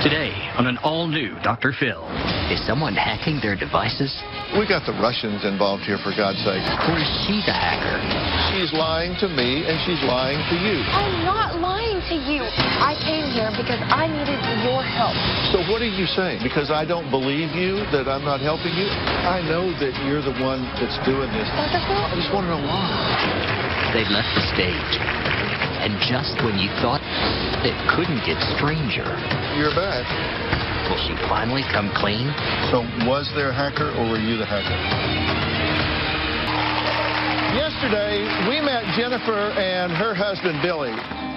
Today on an all-new Dr. Phil. Is someone hacking their devices? We got the Russians involved here, for God's sake. Or is she the hacker? She's lying to me, and she's lying to you. I'm not lying to you. I came here because I needed your help. So what are you saying? Because I don't believe you, that I'm not helping you? I know that you're the one that's doing this. Dr. Phil? I just want to know why. They left the stage. And just when you thought it couldn't get stranger, You're back. will she finally come clean? So was there a hacker, or were you the hacker? Yesterday, we met Jennifer and her husband, Billy.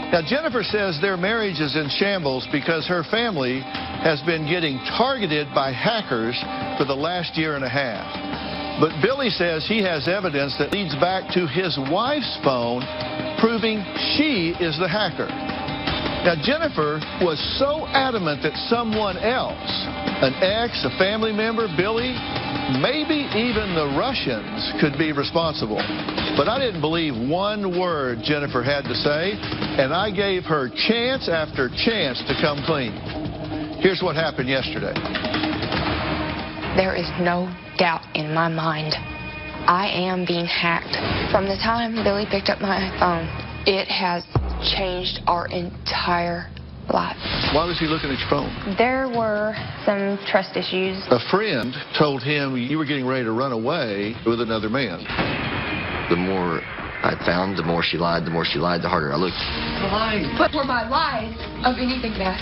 Now, Jennifer says their marriage is in shambles because her family has been getting targeted by hackers for the last year and a half. But Billy says he has evidence that leads back to his wife's phone, proving she is the hacker. Now, Jennifer was so adamant that someone else, an ex, a family member, Billy, maybe even the Russians, could be responsible. But I didn't believe one word Jennifer had to say, and I gave her chance after chance to come clean. Here's what happened yesterday. There is no doubt in my mind. I am being hacked. From the time Billy picked up my phone, it has changed our entire life. Why was he looking at your phone? There were some trust issues. A friend told him you were getting ready to run away with another man. The more I found, the more she lied, the harder I looked. But for my lies of anything bad.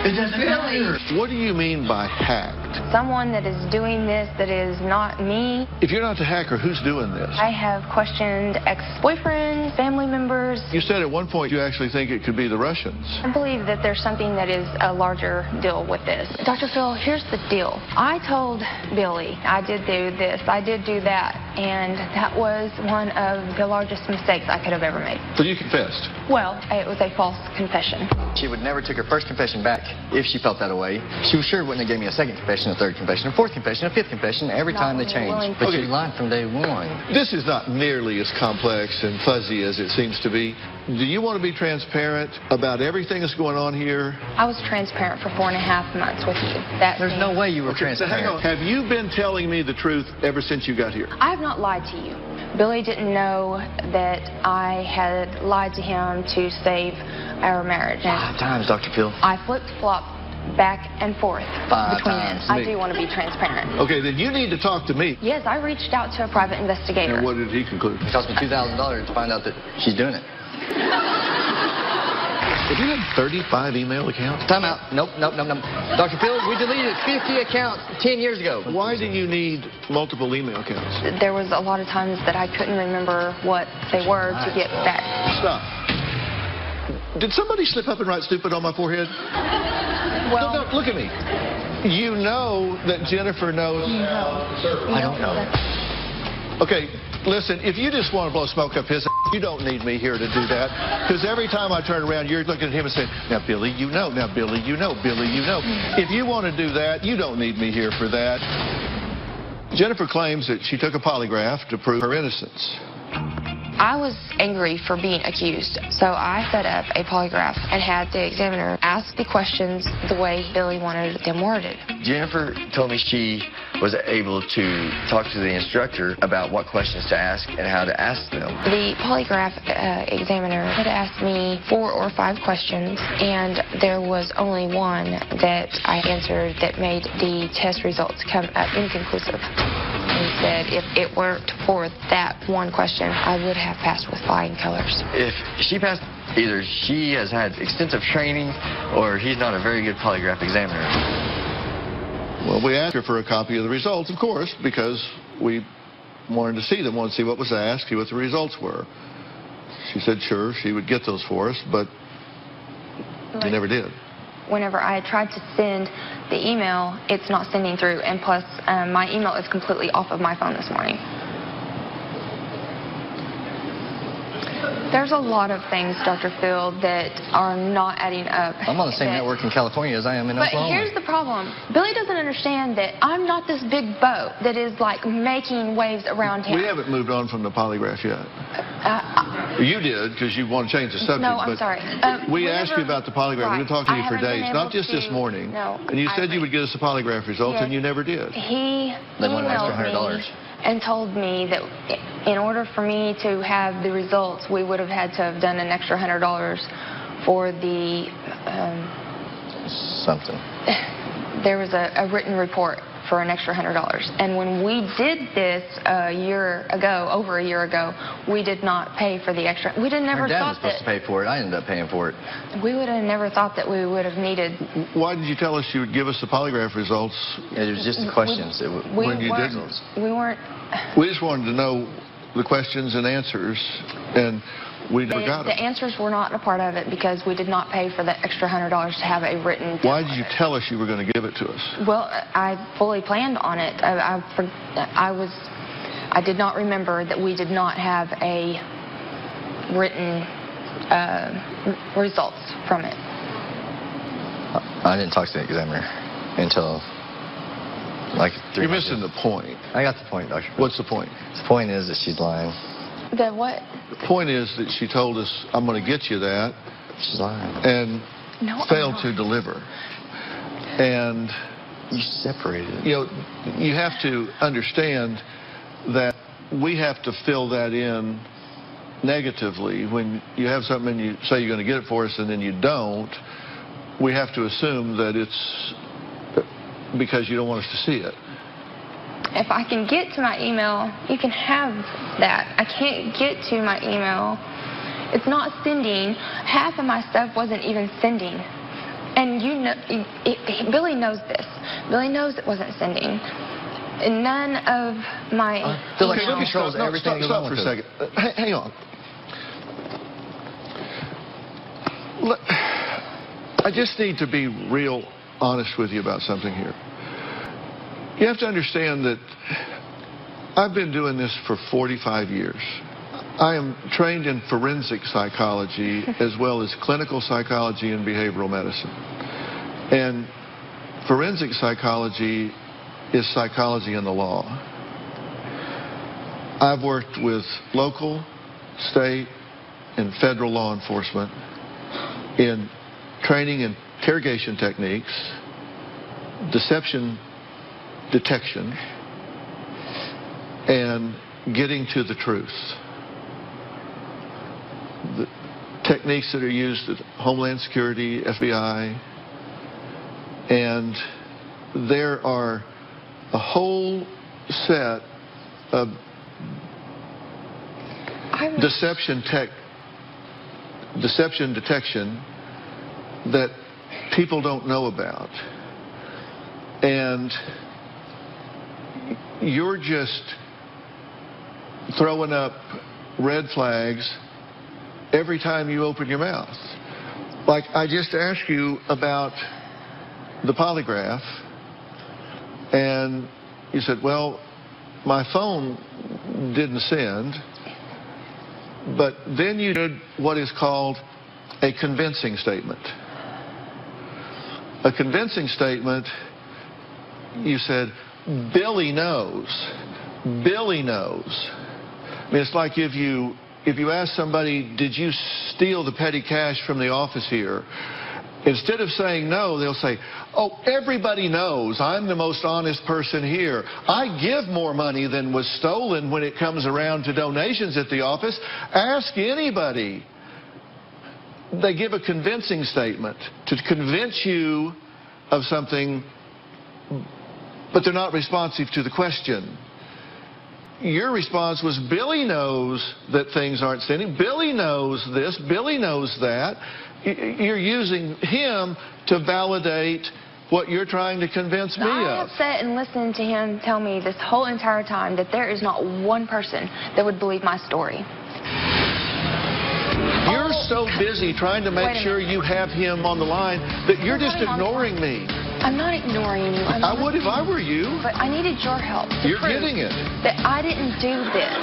It doesn't matter. What do you mean by hacked? Someone that is doing this that is not me. If you're not the hacker, who's doing this? I have questioned ex-boyfriends, family members. You said at one point you actually think it could be the Russians. I believe that there's something that is a larger deal with this. Dr. Phil, here's the deal. I told Billy I did do this, I did do that, and that was one of the largest mistakes I could have ever made. So you confessed? Well, it was a false confession. She would never take her first confession back if she felt that way. She sure wouldn't have gave me a second confession, a third confession, a fourth confession, a fifth confession, every Not time they willing changed. to- But she lied from day one. This is not nearly as complex and fuzzy as it seems to be. Do you want to be transparent about everything that's going on here? I was transparent for 4.5 months with you. There's no way you were So hang on. transparent. Have you been telling me the truth ever since you got here? I have not lied to you. Billy didn't know that I had lied to him to save our marriage. And 5 times, Dr. Phil. I flip-flopped back and forth 5 between times. it. I do want to be transparent. Okay, then you need to talk to me. Yes, I reached out to a private investigator. And what did he conclude? It cost me $2,000 to find out that she's doing it. Have you had 35 email accounts? Time out. Nope. Dr. Phil, we deleted 50 accounts 10 years ago. Why do you need multiple email accounts? There was a lot of times that I couldn't remember what they were to get back. Stop. Did somebody slip up and write stupid on my forehead? Well, No, look at me. You know that Jennifer knows. I don't know. Okay, listen, if you just want to blow smoke up his ass, you don't need me here to do that. Because every time I turn around, you're looking at him and saying, now, Billy, you know. Now, Billy, you know. Billy, you know. If you want to do that, you don't need me here for that. Jennifer claims that she took a polygraph to prove her innocence. I was angry for being accused, so I set up a polygraph and had the examiner ask the questions the way Billy wanted them worded. Jennifer told me she was able to talk to the instructor about what questions to ask and how to ask them. The polygraph examiner had asked me 4 or 5 questions, and there was only one that I answered that made the test results come up inconclusive. He said if it weren't for that one question, I would have passed with flying colors. If she passed, either she has had extensive training or he's not a very good polygraph examiner. Well, we asked her for a copy of the results, of course, because we wanted to see them, wanted to see what was asked, see what the results were. She said, sure, she would get those for us, but you never did. Whenever I tried to send the email, it's not sending through, and plus, my email is completely off of my phone this morning. There's a lot of things, Dr. Phil, that are not adding up. I'm on the same network in California as I am in But Oklahoma. here's the problem. Billy doesn't understand that I'm not this big boat that is like making waves around him. We haven't moved on from the polygraph yet. You did, because you want to change the subject. No, I'm but sorry. We asked you about the polygraph. We've been talking to you for days, not just this morning. No. And you said you would get us the polygraph results, Yes. and you never did. He They want an extra emailed me $100. and told me that in order for me to have the results, we would have had to have done an extra $100 for the, Something. there was a written report for an extra $100. And when we did this over a year ago, we did not pay for the extra. We didn't never Her dad was thought supposed to pay for it. I ended up paying for it. we would have never thought that we would have needed. Why did you tell us you would give us the polygraph results? It was just the questions. When you didn't. We weren't. We just wanted to know the questions and answers, and we never got The them. answers were not a part of it because we did not pay for the extra $100 to have a written. Why did you tell us you were going to give it to us? Well, I fully planned on it. I did not remember that we did not have a written results from it. I didn't talk to the examiner until like 3 You're months missing ago. the point. I got the point, Doctor. What's the point? The point is that she's lying. The what? The point is that she told us, I'm going to get you that, She's lying. and No, I'm failed not. to deliver. And, You separated. you know, you have to understand that we have to fill that in negatively. When you have something and you say you're going to get it for us and then you don't, we have to assume that it's because you don't want us to see it. If I can get to my email, you can have that. I can't get to my email. It's not sending. Half of my stuff wasn't even sending. And you know, Billy knows this. Billy knows it wasn't sending. And none of my feel like Okay, she let me controls stop, everything stop going for a with it. second. Hang on. I just need to be real honest with you about something here. You have to understand that I've been doing this for 45 years. I am trained in forensic psychology as well as clinical psychology and behavioral medicine. And forensic psychology is psychology in the law. I've worked with local, state, and federal law enforcement in training in interrogation techniques, deception detection, and getting to the truth. The techniques that are used at Homeland Security, FBI, and there are a whole set of deception detection that people don't know about. And you're just throwing up red flags every time you open your mouth. Like I just asked you about the polygraph, and you said, well, my phone didn't send, but then you did what is called a convincing statement. A convincing statement, you said, Billy knows. Billy knows. I mean, it's like if you ask somebody, did you steal the petty cash from the office here? Instead of saying no, they'll say, oh, everybody knows I'm the most honest person here. I give more money than was stolen when it comes around to donations at the office. Ask anybody. They give a convincing statement to convince you of something, but they're not responsive to the question. Your response was, Billy knows that things aren't sending. Billy knows this. Billy knows that. You're using him to validate what you're trying to convince me I of. have sat and listened to him tell me this whole entire time that there is not one person that would believe my story. You're so busy trying to make Wait a sure minute. you have him on the line that you're just Put him on the ignoring line. me. I'm not ignoring you. I'm I would if I were you. But I needed your help to You're prove getting it. that I didn't do this.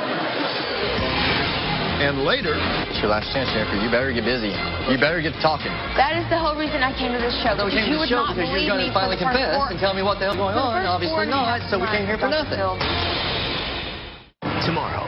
And later, It's your last chance, Jennifer. You better get busy. You better get talking. That is the whole reason I came to this show. So we because came you to the would show not because believe you're going me to finally for the first confess and tell me what the hell's going on. Obviously not, so we came here for nothing. Tomorrow,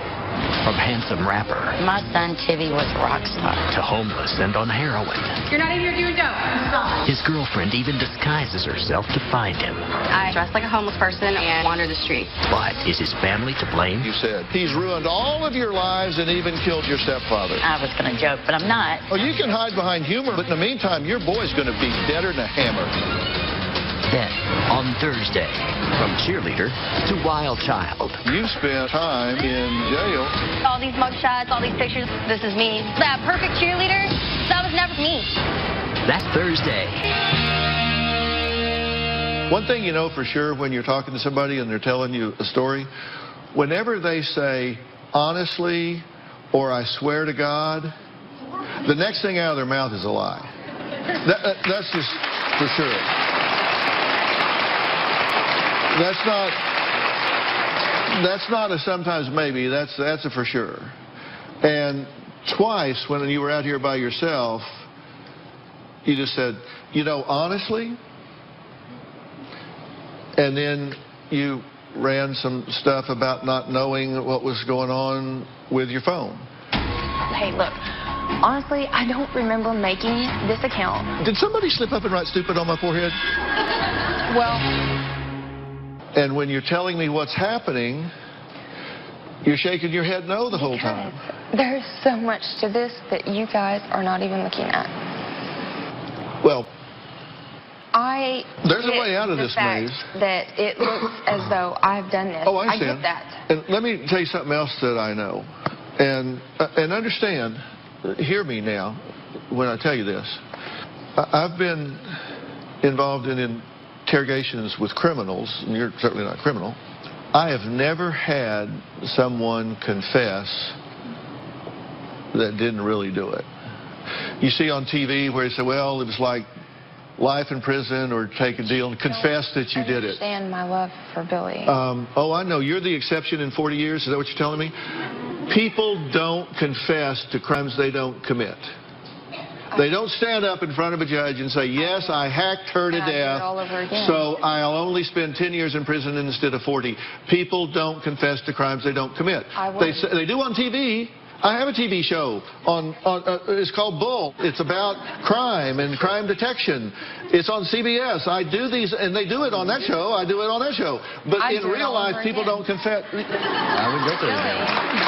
From handsome rapper My son, Tivy, was a rock star. to homeless and on heroin. You're not in here doing dope. Stop. His girlfriend even disguises herself to find him. I dress like a homeless person and wander the streets. But is his family to blame? You said he's ruined all of your lives and even killed your stepfather. I was going to joke, but I'm not. Oh, you can hide behind humor, but in the meantime, your boy's going to be deader than a hammer. Then, on Thursday, from cheerleader to wild child. You spent time in jail. All these mugshots, all these pictures, this is me. That perfect cheerleader, that was never me. That's Thursday. One thing you know for sure when you're talking to somebody and they're telling you a story, whenever they say, honestly, or I swear to God, the next thing out of their mouth is a lie. That's just for sure. That's not a sometimes maybe. That's a for sure. And twice when you were out here by yourself, you just said, you know, honestly. And then you ran some stuff about not knowing what was going on with your phone. Hey, look, honestly, I don't remember making this account. Did somebody slip up and write stupid on my forehead? Well, and when you're telling me what's happening, you're shaking your head no the whole time. there's so much to this that you guys are not even looking at. Well, There's a way out of this maze. That it looks as though I've done this. Oh, I get understand. that. And let me tell you something else that I know. And understand, hear me now when I tell you this. I've been involved in interrogations with criminals, and you're certainly not a criminal. I have never had someone confess that didn't really do it. You see on TV where they say, well, it was like life in prison or take a deal and confess that you did it. I understand my love for Billy. Oh, I know. You're the exception in 40 years. Is that what you're telling me? People don't confess to crimes they don't commit. They don't stand up in front of a judge and say, yes, I hacked her to And I do it death, all over again. so I'll only spend 10 years in prison instead of 40. People don't confess to crimes they don't commit. They do on TV. I have a TV show it's called Bull. It's about crime and crime detection. It's on CBS. I do these, and they do it on that show. I do it on that show. But in real life, people don't confess. I would go to it.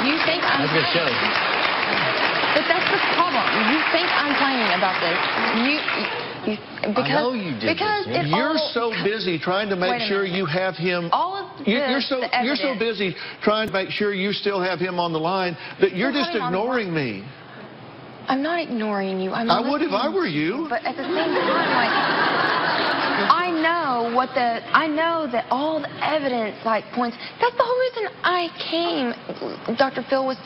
You think I'm That's a good show. But that's the problem. You think I'm playing about this. Because, I know you did because this. You're so busy trying to make sure you have him. All of this, You're so busy trying to make sure you still have him on the line that you're just ignoring me. I'm not ignoring you. I would if I were you. But at the same time, like, I know that all the evidence, like, points. That's the whole reason I came, Dr. Phil, was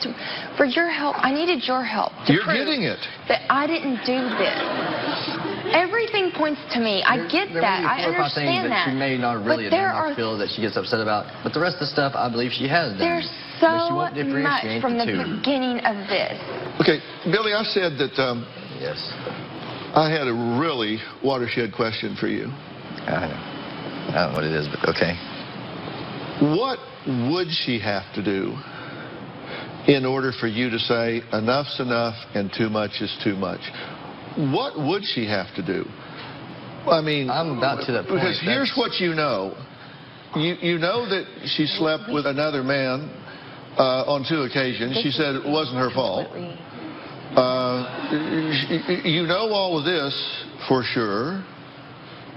for your help. I needed your help. You're getting it. That I didn't do this. Everything points to me. I get that. I understand that. She may not really feel that she gets upset about, but the rest of the stuff I believe she has done. There's so much from the beginning of this. Okay, Billy, I said that yes. I had a really watershed question for you. I don't know what it is, but okay. What would she have to do in order for you to say enough's enough and too much is too much? What would she have to do? I mean, I'm about to that point. Because here's what you know. You know that she slept with another man on 2 occasions. She said it wasn't her fault. You know all of this for sure.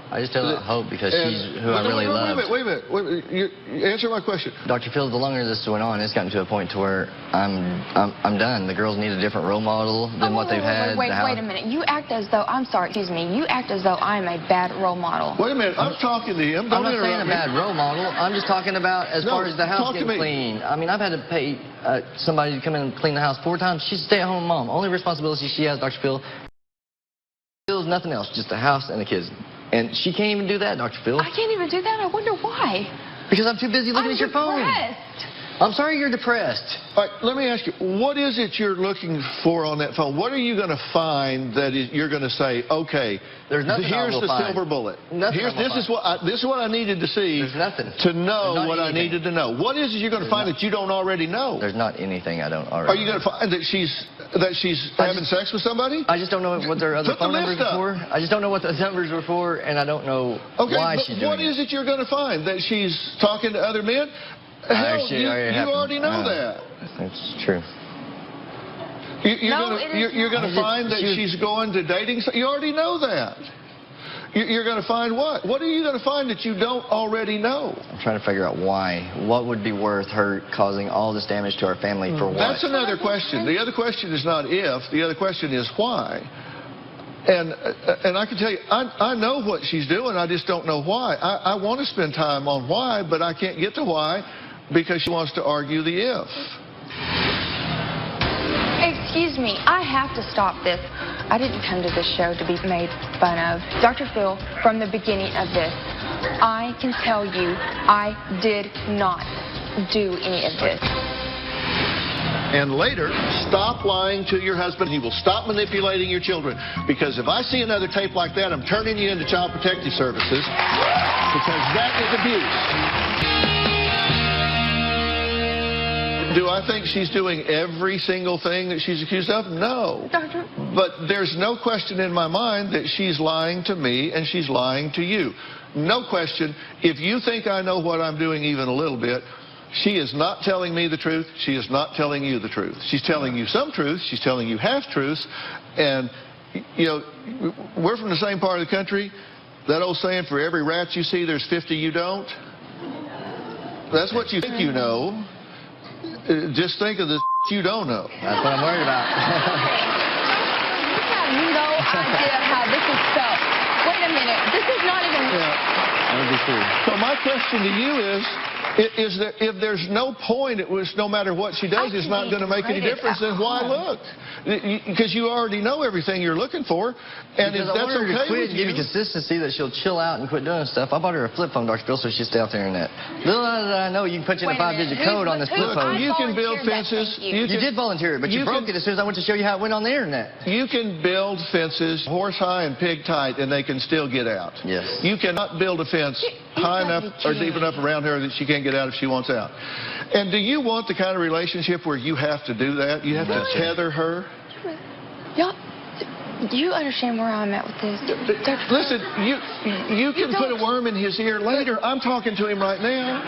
I just tell her hope because she's who I really love. Wait a minute. You answer my question. Dr. Phil, the longer this went on, it's gotten to a point to where I'm done. The girls need a different role model than what they've had. Wait a minute. You act as though, I'm sorry, excuse me, you act as though I'm a bad role model. Wait a minute. I'm talking to him. I'm not saying a bad role model. I'm just talking about as far as the house getting clean. I mean, I've had to pay somebody to come in and clean the house 4 times. She's a stay-at-home mom. Only responsibility she has, Dr. Phil, is nothing else, just the house and the kids. And she can't even do that, Dr. Phil. I can't even do that? I wonder why. Because I'm too busy looking at your phone. I'm sorry you're depressed. All right, let me ask you, what is it you're looking for on that phone? What are you going to find that you're going to say, okay, there's nothing here's the find. silver bullet. Nothing This is what I needed to see. There's nothing. To know what I needed to know. What is it you're going to find that you don't already know? There's not anything I don't already know. Are you going to find that she's having sex with somebody? I just don't know what their other phone numbers were for. I just don't know what the numbers were for, and I don't know why she's doing it. What is it you're going to find? That she's talking to other men? Hell, you already know that. That's true. You're going to find that she's going to dating. You already know that. You're going to find what? What are you going to find that you don't already know? I'm trying to figure out why. What would be worth her causing all this damage to our family for what? That's another question. The other question is not if. The other question is why. And I can tell you, I know what she's doing. I just don't know why. I want to spend time on why, but I can't get to why because she wants to argue the if. Excuse me, I have to stop this. I didn't come to this show to be made fun of. Dr. Phil, from the beginning of this, I can tell you I did not do any of this. And later, stop lying to your husband. He will stop manipulating your children. Because if I see another tape like that, I'm turning you into Child Protective Services. Because that is abuse. Do I think she's doing every single thing that she's accused of? No. Doctor. But there's no question in my mind that she's lying to me and she's lying to you. No question. If you think I know what I'm doing even a little bit, she is not telling me the truth. She is not telling you the truth. She's telling you some truth. She's telling you half-truths. And, you know, we're from the same part of the country. That old saying, for every rat you see, there's 50 you don't. That's what you think you know. Just think of the you don't know. That's what I'm worried about. You have no idea how this is spelled. Wait a minute. This is not even... That would be true. So my question to you is that if there's no point, no matter what she does, it's not going to make any difference, then why look? Because you already know everything you're looking for, and if that's okay to quit with and give you consistency that she'll chill out and quit doing stuff. I bought her a flip phone, Dr. Phil, so she'd stay off the internet. Little did I know you can put in a 5-digit code on this flip phone. You can build fences. You did volunteer it, but you broke it as soon as I went to show you how it went on the internet. You can build fences horse high and pig tight, and they can still get out. Yes. You cannot build a fence high enough or deep enough around her that she can't get out if she wants out. And do you want the kind of relationship where you have to do that? You have to tether her? Y'all, do you understand where I'm at with this? Listen, you can put a worm in his ear later. I'm talking to him right now.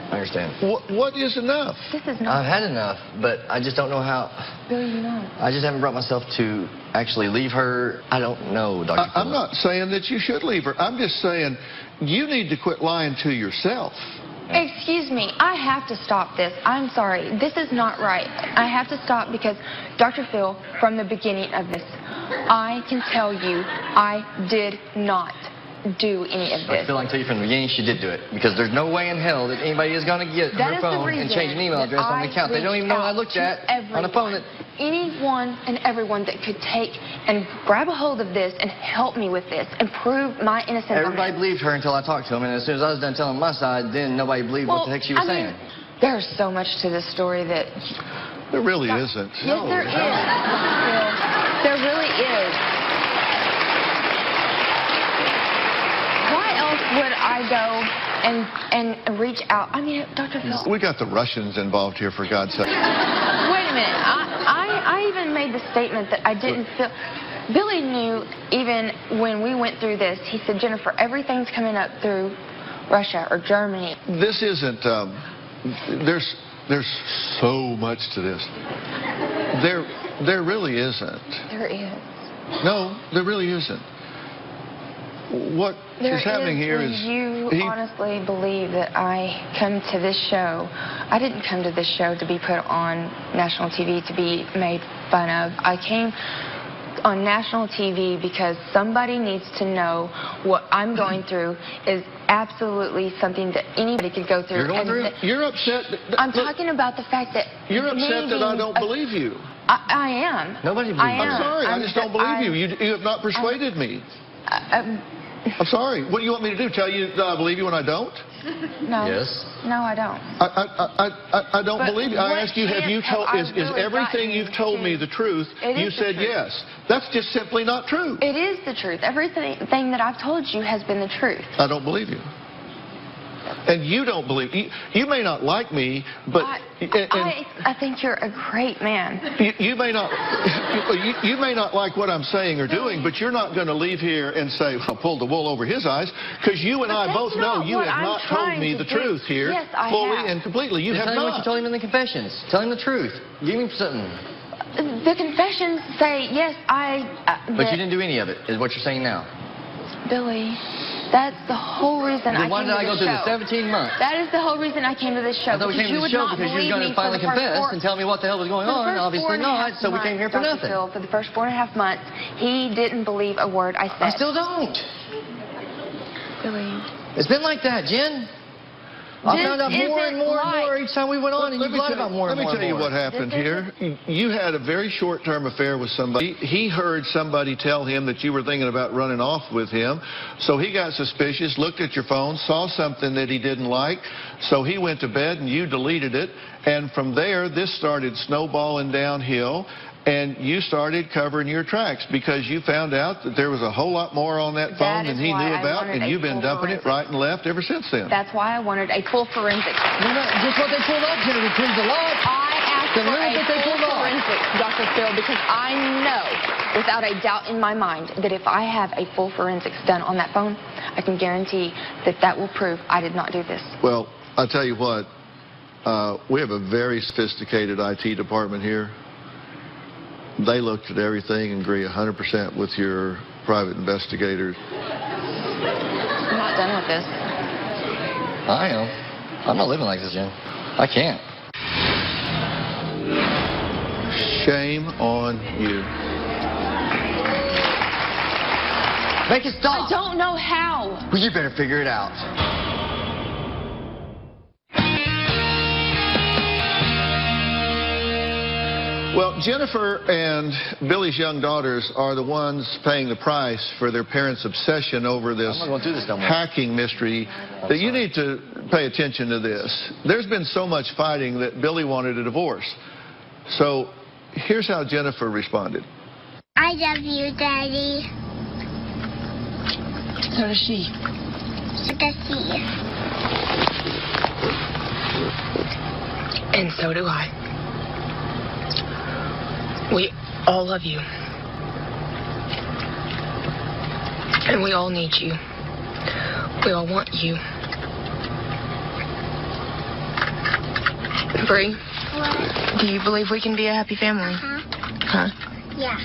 I understand. What is enough? This is not... I've had enough, but I just don't know how... Bill, you know. I just haven't brought myself to actually leave her. I don't know, Dr. I'm not saying that you should leave her. I'm just saying you need to quit lying to yourself. Excuse me, I have to stop this. I'm sorry. This is not right. I have to stop because, Dr. Phil, from the beginning of this, I can tell you I did not do any of this. I feel like I tell you from the beginning she did do it, because there's no way in hell that anybody is going to get her phone and change an email address on the account. They don't even know what I looked at on a phone. Anyone and everyone that could take and grab a hold of this and help me with this and prove my innocence. Everybody believed her until I talked to them, and as soon as I was done telling my side, then nobody believed what the heck she was saying. There's so much to this story that... There really isn't. Yes, there is. There really is. Why else would I go and reach out? I mean, Dr. Phil... We got the Russians involved here, for God's sake. Wait a minute. I even made the statement that I didn't feel... Billy knew even when we went through this, he said, Jennifer, everything's coming up through Russia or Germany. This isn't... There's so much to this. There really isn't. There is. No, there really isn't. What is happening here is... You honestly believe that I come to this show. I didn't come to this show to be put on national TV to be made fun of. I came on national TV because somebody needs to know what I'm going through is absolutely something that anybody could go through. You're going through? You're upset. I'm talking about the fact that... You're upset that I don't believe you. I am. Nobody believes you. I'm sorry. I just don't believe you. You have not persuaded me. I'm sorry. What do you want me to do? Tell you that I believe you when I don't? No. Yes. No, I don't. I don't believe you. I asked you, have you told, is everything you've told me the truth? You said yes. That's just simply not true. It is the truth. Everything that I've told you has been the truth. I don't believe you. And you don't believe. You may not like me, but I think you're a great man. You may not. You may not like what I'm saying or doing, but you're not going to leave here and say, "Well, pull the wool over his eyes," because you and I both know you have not told me the truth here fully and completely. You have not. Tell him what you told him in the confessions. Tell him the truth. Give him something. The confessions say yes. But you didn't do any of it, is what you're saying now. Billy, that's the whole reason I came to the show. Why did I go through the 17 months? That is the whole reason I came to this show. I thought we came to the show because you were going to finally confess and tell me what the hell was going on. Obviously not, so we came here for nothing. Phil, for the first 4.5 months, he didn't believe a word I said. I still don't. Billy. It's been like that, Jen. I found out more and more each time we went on, and you lied about more and more. Let me tell you what happened here. You had a very short-term affair with somebody. He heard somebody tell him that you were thinking about running off with him. So he got suspicious, looked at your phone, saw something that he didn't like. So he went to bed, and you deleted it. And from there, this started snowballing downhill. And you started covering your tracks because you found out that there was a whole lot more on that phone than he knew about, and you've been dumping it right and left ever since then. That's why I wanted a full forensic. Just what they pulled up, Jennifer, proves a lot. I asked for a full forensic, Dr. Phil, because I know without a doubt in my mind that if I have a full forensics done on that phone, I can guarantee that that will prove I did not do this. Well, I'll tell you what, we have a very sophisticated IT department here. They looked at everything and agree 100% with your private investigators. I'm not done with this. I am. I'm not living like this, Jen. I can't. Shame on you. Make it stop. I don't know how. Well, you better figure it out. Well, Jennifer and Billy's young daughters are the ones paying the price for their parents' obsession over this hacking mystery. That you need to pay attention to this. There's been so much fighting that Billy wanted a divorce. So here's how Jennifer responded. I love you, Daddy. So does she. So does he. And so do I. We all love you. And we all need you. We all want you. Bree? What? Do you believe we can be a happy family? Huh? Yeah.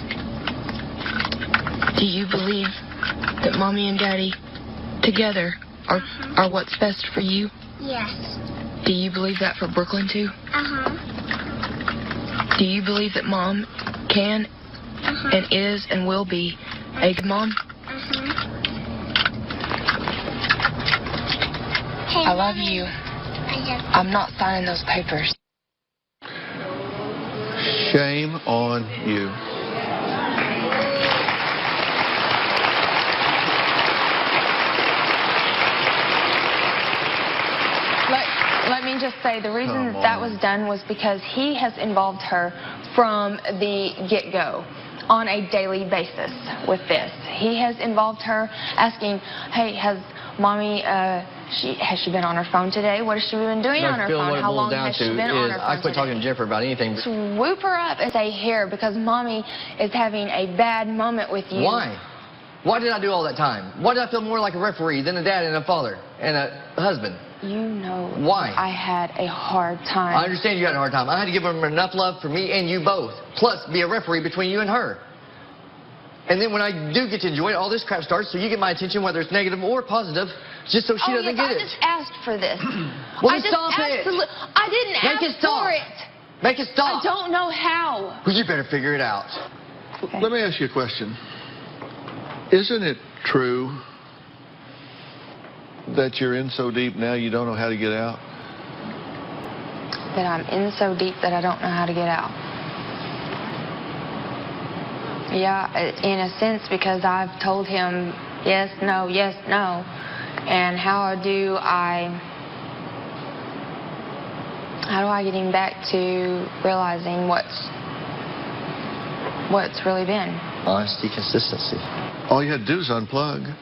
Do you believe that Mommy and Daddy together are what's best for you? Yes. Do you believe that for Brooklyn too? Do you believe that Mom can and is and will be a good mom? Hey, I love you. I'm not signing those papers. Shame on you. Let me just say, the reason that was done was because he has involved her from the get-go on a daily basis with this. He has involved her asking, hey, has Mommy, has she been on her phone today? What has she been doing on her phone? How long has she been on her phone? I quit talking to Jennifer about anything. Swoop her up and say, here, because Mommy is having a bad moment with you. Why? Why did I do all that time? Why did I feel more like a referee than a dad and a father and a husband? You know why I had a hard time. I understand you had a hard time. I had to give him enough love for me and you both, plus be a referee between you and her. And then when I do get to enjoy it, all this crap starts, so you get my attention, whether it's negative or positive, just so she doesn't get it. I just asked for this. Well, stop it. I didn't ask for it. Make it stop. I don't know how. Well, you better figure it out. Okay. Let me ask you a question. Isn't it true that you're in so deep now you don't know how to get out? That I'm in so deep that I don't know how to get out. Yeah, in a sense, because I've told him yes, no, yes, no. And how do I get him back to realizing what's really been? Honesty, consistency. All you had to do is unplug.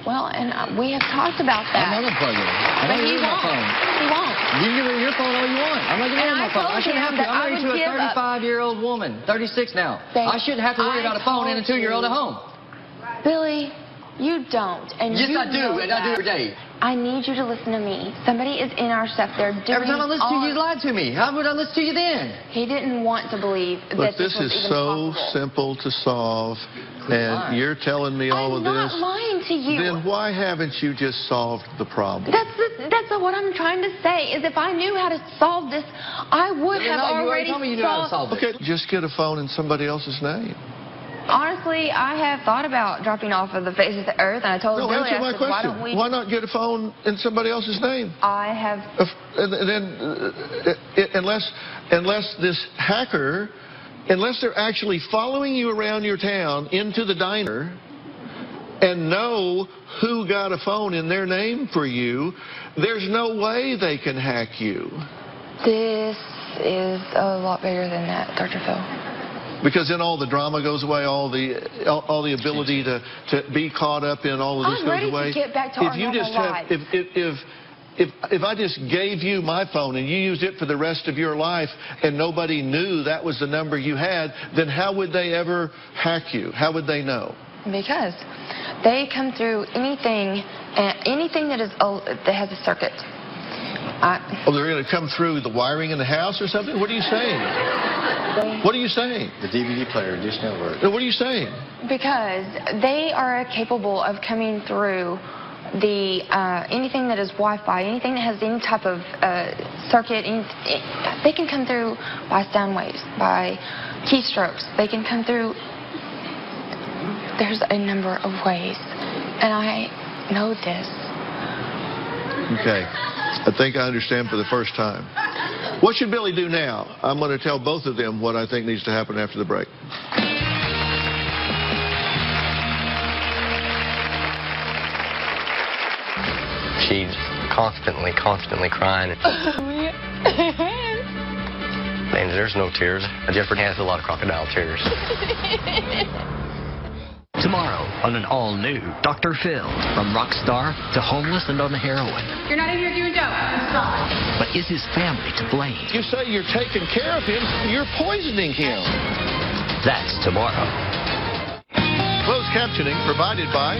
Well, and we have talked about that. I'm not unplugging it. I'm But not he giving my won't. phone. He won't. You can give me your phone all you want. I'm not giving And my I phone. I told shouldn't have him to. that I I'm married would to a give up. 35-year-old woman, 36 now. Babe, I shouldn't have to worry I about a phone and a told 2-year-old at home. Billy, you don't. And Yes, you I do, know and I do that. every day. I need you to listen to me. Somebody is in our stuff. They're doing Every time I listen to you, you lied to me. How would I listen to you then? He didn't want to believe Look, that this was is even so possible. simple to solve, and you're telling me all I'm of not this. lying to you. Then why haven't you just solved the problem? That's what I'm trying to say, is if I knew how to solve this, I would have You already already told me you knew how to solved. solve it. Okay, just get a phone in somebody else's name. Honestly, I have thought about dropping off of the face of the earth, and I told No, Billy, answer I my said, why question. don't we... Why not get a phone in somebody else's name? I have... And then, unless this hacker, unless they're actually following you around your town into the diner and know who got a phone in their name for you, there's no way they can hack you. This is a lot bigger than that, Dr. Phil. Because then all the drama goes away, all the ability to be caught up in all of this I'm goes ready away. to get back to our normal life. If I just gave you my phone and you used it for the rest of your life and nobody knew that was the number you had, then how would they ever hack you? How would they know? Because they come through anything that has a circuit. Oh, they're going to come through the wiring in the house or something? What are you saying? What are you saying? The DVD player, Dish Network. What are you saying? Because they are capable of coming through the anything that is Wi-Fi, anything that has any type of circuit. They can come through by sound waves, by keystrokes. They can come through. There's a number of ways, and I know this. Okay. I think I understand for the first time. What should Billy do now? I'm going to tell both of them what I think needs to happen after the break. She's constantly crying. And there's no tears. Jeffrey has a lot of crocodile tears. Tomorrow on an all-new Dr. Phil, from rock star to homeless and on heroin. You're not in here doing dope. Stop. But is his family to blame? You say you're taking care of him, you're poisoning him. That's tomorrow. Closed captioning provided by...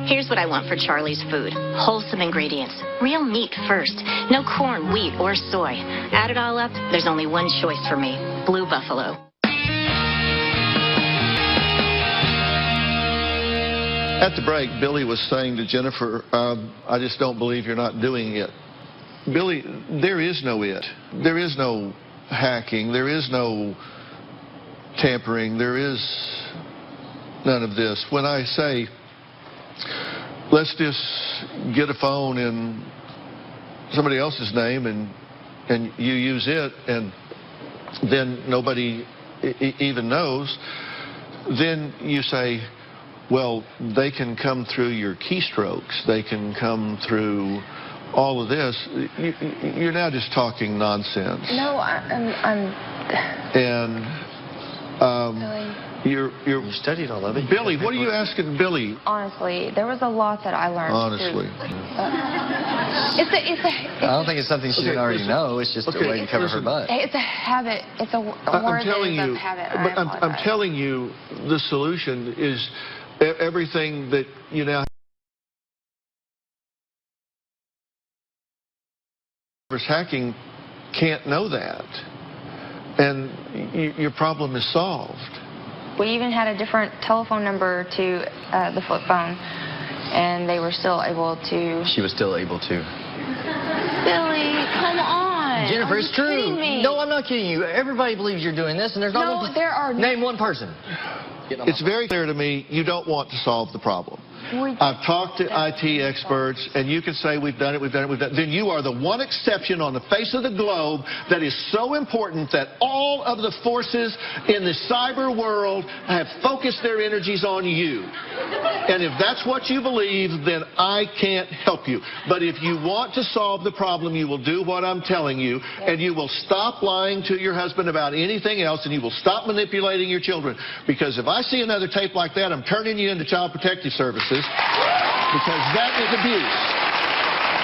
Here's what I want for Charlie's food. Wholesome ingredients. Real meat first. No corn, wheat, or soy. Add it all up, there's only one choice for me. Blue Buffalo. At the break, Billy was saying to Jennifer, I just don't believe you're not doing it. Billy, there is no it. There is no hacking. There is no tampering. There is none of this. When I say, let's just get a phone in somebody else's name and you use it and then nobody even knows, then you say, well, they can come through your keystrokes. They can come through all of this. You're now just talking nonsense. No, You studied all of it. Billy, what are you asking Billy? Honestly, there was a lot that I learned. Honestly. I don't think it's something she didn't already know. It's just a way to cover her butt. It's a habit. It's a word that is a habit. But I'm telling you, the solution is everything that you now have. Hacking can't know that. And your problem is solved. We even had a different telephone number to the flip phone, and they were still able to... She was still able to. Billy, come on. Jennifer, it's true. Kidding me. No, I'm not kidding you. Everybody believes you're doing this, and there's not one... there are... Name one person. It's very clear to me you don't want to solve the problem. I've talked to IT experts, and you can say we've done it, we've done it, we've done it. Then you are the one exception on the face of the globe that is so important that all of the forces in the cyber world have focused their energies on you. And if that's what you believe, then I can't help you. But if you want to solve the problem, you will do what I'm telling you, and you will stop lying to your husband about anything else, and you will stop manipulating your children. Because if I see another tape like that, I'm turning you into Child Protective Services, because that is abuse.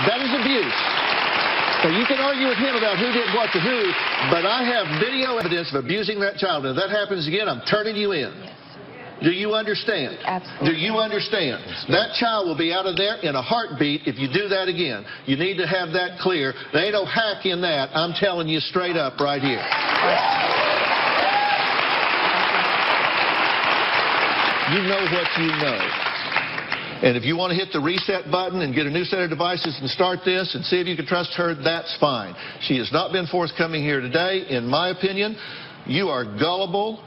That is abuse. Now, you can argue with him about who did what to who, but I have video evidence of abusing that child. And if that happens again, I'm turning you in. Yes. Do you understand? Absolutely. Do you understand? That child will be out of there in a heartbeat if you do that again. You need to have that clear. There ain't no hack in that. I'm telling you straight up right here. You know what you know. And if you want to hit the reset button and get a new set of devices and start this and see if you can trust her, that's fine. She has not been forthcoming here today. In my opinion, you are gullible.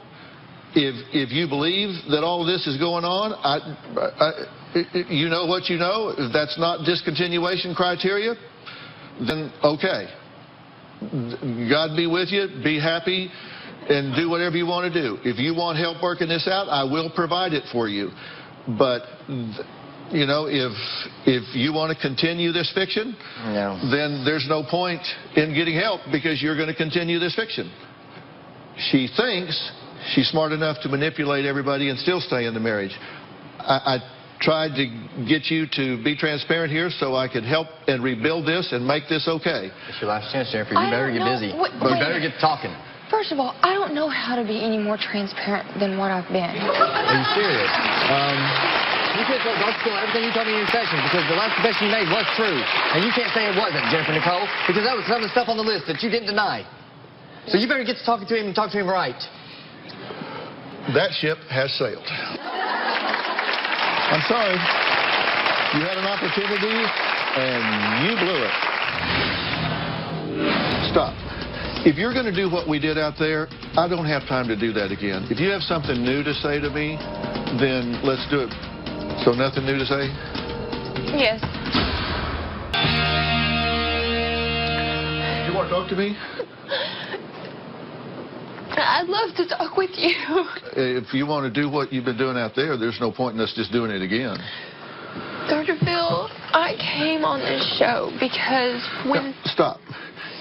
If you believe that all of this is going on, you know what you know. If that's not discontinuation criteria, then okay. God be with you. Be happy and do whatever you want to do. If you want help working this out, I will provide it for you. But, you know, if you want to continue this fiction, then there's no point in getting help because you're going to continue this fiction. She thinks she's smart enough to manipulate everybody and still stay in the marriage. I tried to get you to be transparent here so I could help and rebuild this and make this okay. It's your last chance, Jennifer. You better get busy. You better get talking. First of all, I don't know how to be any more transparent than what I've been. Are you serious? You can't tell Dr. Phil everything you told me in your session because the last confession you made was true. And you can't say it wasn't, Jennifer Nicole, because that was some of the stuff on the list that you didn't deny. So you better get to talking to him and talk to him right. That ship has sailed. I'm sorry. You had an opportunity, and you blew it. Stop. If you're going to do what we did out there, I don't have time to do that again. If you have something new to say to me, then let's do it. So nothing new to say? Yes. You want to talk to me? I'd love to talk with you. If you want to do what you've been doing out there, there's no point in us just doing it again. Dr. Phil, I came on this show because when... Stop.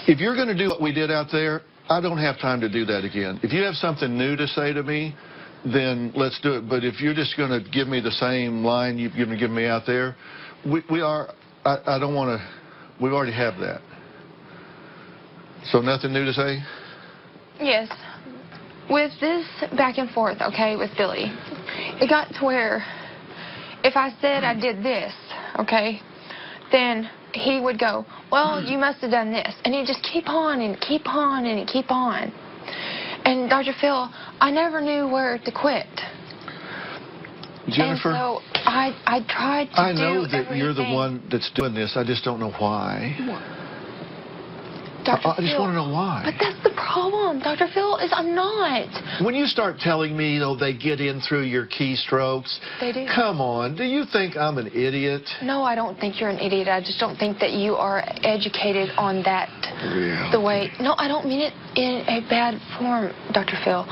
If you're going to do what we did out there, I don't have time to do that again. If you have something new to say to me, then let's do it. But if you're just going to give me the same line you've given me out there, I don't want to... We already have that. So nothing new to say? Yes. With this back and forth, okay, with Billy, it got to where if I said I did this, okay, then he would go, well, you must have done this. And he'd just keep on and keep on and keep on. And Dr. Phil, I never knew where to quit. Jennifer, and so I tried to I know do that everything. you're the one that's doing this. I just don't know why. Dr. I just want to know why. But that's the problem, Dr. Phil, is I'm not. When you start telling me, you know, they get in through your keystrokes. They do. Come on. Do you think I'm an idiot? No, I don't think you're an idiot. I just don't think that you are educated on that the way. No, I don't mean it in a bad form, Dr. Phil.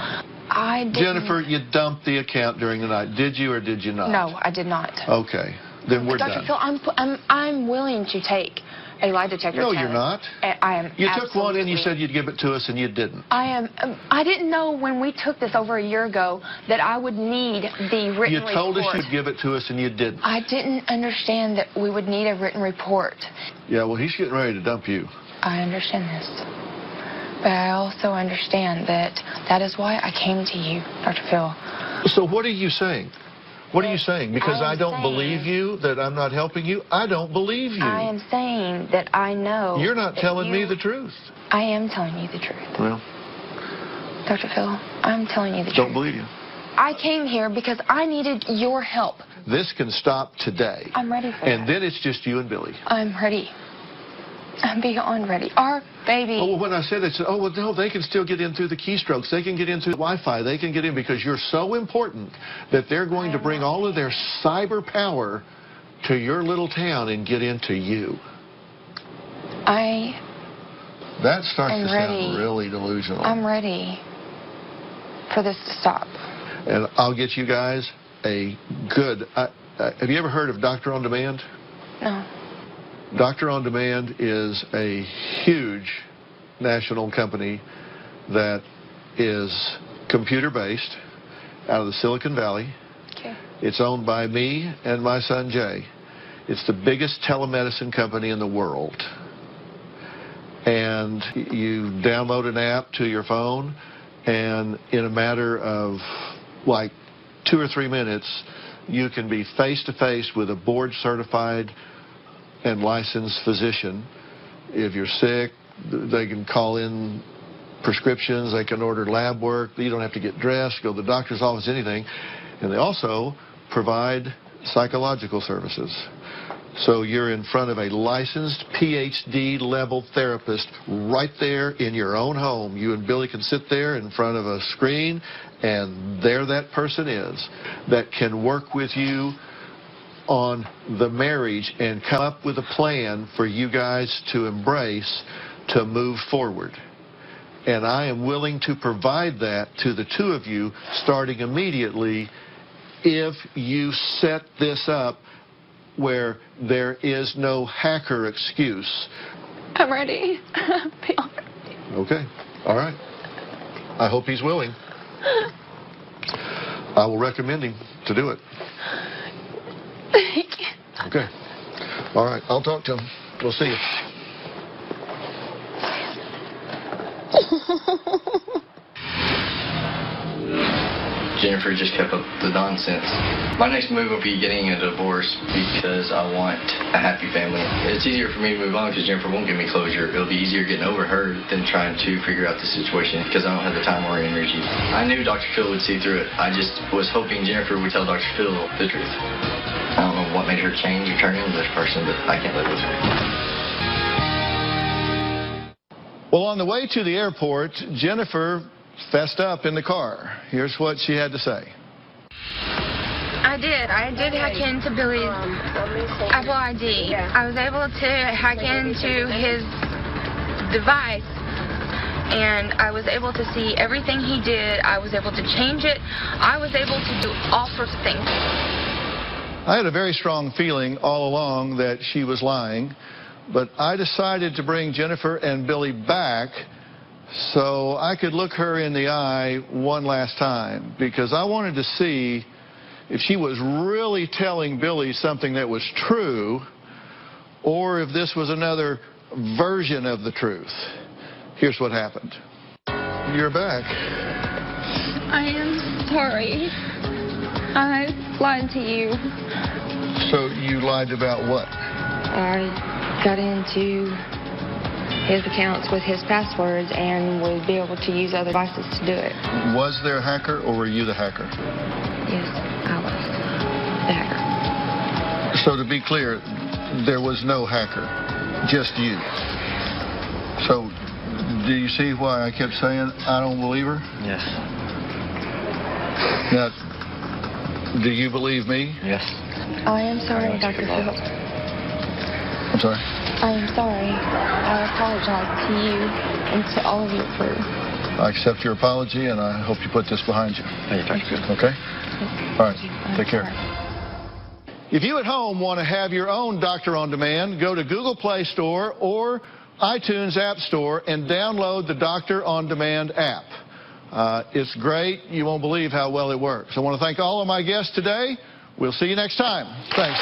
I didn't. Jennifer, you dumped the account during the night. Did you or did you not? No, I did not. Okay. Then we're Dr. done. Phil, I'm willing to take a lie detector test. No, you're not. I am. You took one and you said you'd give it to us and you didn't. I am. I didn't know when we took this over a year ago that I would need the written report. You told us you'd give it to us and you didn't. I didn't understand that we would need a written report. Yeah, well, he's getting ready to dump you. I understand this. But I also understand that that is why I came to you, Dr. Phil. So what are you saying? What are you saying? Because I don't believe you, that I'm not helping you? I don't believe you. I am saying that I know. You're not telling me the truth. I am telling you the truth. Well, Dr. Phil, I'm telling you the truth. Don't believe you. I came here because I needed your help. This can stop today. I'm ready for And that. then it's just you and Billy. I'm ready. I'm beyond ready. Our baby. Oh, well, when I said it, oh, well, no, they can still get in through the keystrokes. They can get in through the Wi-Fi. They can get in because you're so important that they're going to bring all of their cyber power to your little town and get into you. That starts to sound really delusional. I'm ready for this to stop. And I'll get you guys a good... have you ever heard of Doctor On Demand? No. Doctor On Demand is a huge national company that is computer-based out of the Silicon Valley. Okay. It's owned by me and my son Jay. It's the biggest telemedicine company in the world. And you download an app to your phone, and in a matter of like 2 or 3 minutes, you can be face-to-face with a board-certified and licensed physician. If you're sick, they can call in prescriptions, they can order lab work, you don't have to get dressed, go to the doctor's office, anything. And they also provide psychological services. So you're in front of a licensed PhD level therapist right there in your own home. You and Billy can sit there in front of a screen, and there that person is that can work with you on the marriage and come up with a plan for you guys to embrace to move forward. And I am willing to provide that to the two of you starting immediately if you set this up where there is no hacker excuse. I'm ready. Okay. All right. I hope he's willing. I will recommend him to do it. Thank you. Okay. All right. I'll talk to him. We'll see you. Jennifer just kept up the nonsense. My next move will be getting a divorce because I want a happy family. It's easier for me to move on because Jennifer won't give me closure. It'll be easier getting over her than trying to figure out the situation because I don't have the time or energy. I knew Dr. Phil would see through it. I just was hoping Jennifer would tell Dr. Phil the truth. I don't know what made her change or turn into this person, but I can't live with her. Well, on the way to the airport, Jennifer fessed up in the car. Here's what she had to say. I did hack into Billy's Apple ID. I was able to hack into his device, and I was able to see everything he did. I was able to change it. I was able to do all sorts of things. I had a very strong feeling all along that she was lying, but I decided to bring Jennifer and Billy back so I could look her in the eye one last time, because I wanted to see if she was really telling Billy something that was true or if this was another version of the truth. Here's what happened. You're back. I am sorry. I lied to you. So you lied about what? I got into his accounts with his passwords and would be able to use other devices to do it. Was there a hacker, or were you the hacker? Yes, I was the hacker. So to be clear, there was no hacker, just you. So do you see why I kept saying I don't believe her? Yes. Now, do you believe me? Yes. I am sorry, Dr. Phil. I'm sorry? I am sorry. I apologize to you and to all of your crew. I accept your apology, and I hope you put this behind you. Thank you, Dr. Phil. Okay? All right. Take care. If you at home want to have your own Doctor On Demand, go to Google Play Store or iTunes App Store and download the Doctor On Demand app. It's great. You won't believe how well it works. I want to thank all of my guests today. We'll see you next time. Thanks.